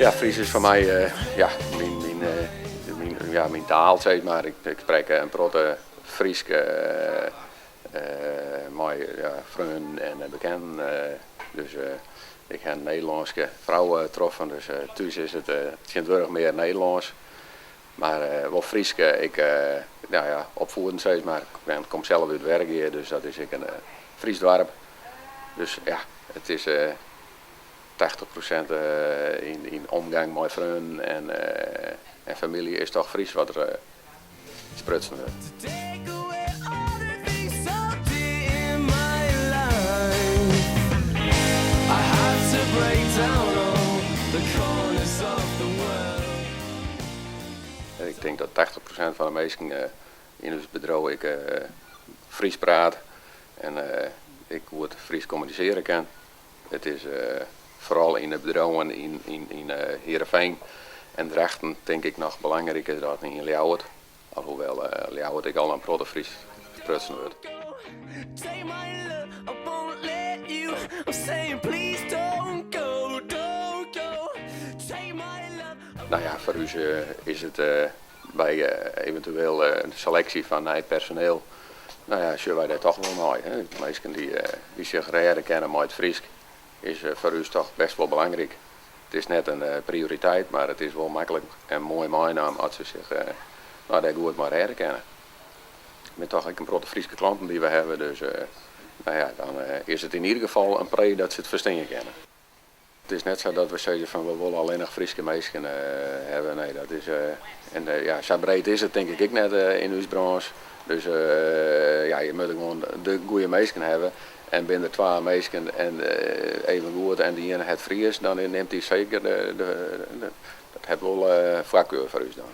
Ja, Fries is voor mij mijn taal, zeg maar. Ik spreek een protte Fries met vrienden en bekenden. Dus ik heb een Nederlandse vrouw getroffen, dus thuis is het tegenwoordig meer Nederlands. Maar wel Fries, ik opvoedend steeds, maar ik kom zelf uit werk hier, dus dat is een Fries dorp. Dus ja, het is 80% in omgang met vrienden en familie is toch Fries wat er sprutsen wordt. Ik denk dat 80% van de mensen in ons bedrijf Fries praat en ik goed Fries communiceren kan. Het is vooral in het bedrijf in Heerenveen en Drachten denk ik nog belangrijker dan in Ljouwert. Alhoewel Ljouwert ik al een protte Fries sprutsen wordt. Nou ja, voor u is het bij eventueel een selectie van het personeel. Nou ja, zullen wij daar toch wel mooi. De mensen die zich redden kennen met het Fries is voor u toch best wel belangrijk. Het is net een prioriteit, maar het is wel makkelijk en mooi meenemen als ze zich daar goed maar redden kennen. Met toch ook een protte Friese klanten die we hebben, dus dan is het in ieder geval een pre dat ze het verstaan kennen. Het is net zo dat we zeggen van we willen alleen nog Friese mensen hebben. Nee, dat is zo breed is het denk ik net in onze branche. Dus je moet gewoon de goede mensen hebben. En binnen 2 mensen en even goed en die ene het Fries, dan neemt hij zeker dat het wel voorkeur voor ons dan.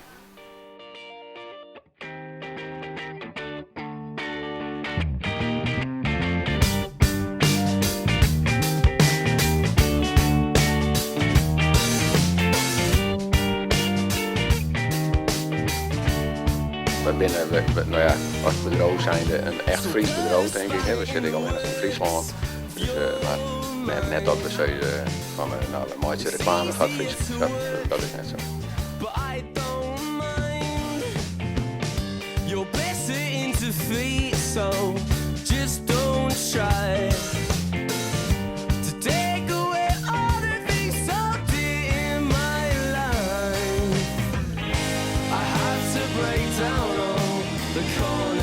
We binnen, als bedrijf zijnde een echt Fries bedrijf denk ik. We zitten al in Friesland. Dus, maar net dat we zeggen van de mooiste reclame van Fries. Dat is net zo. The corner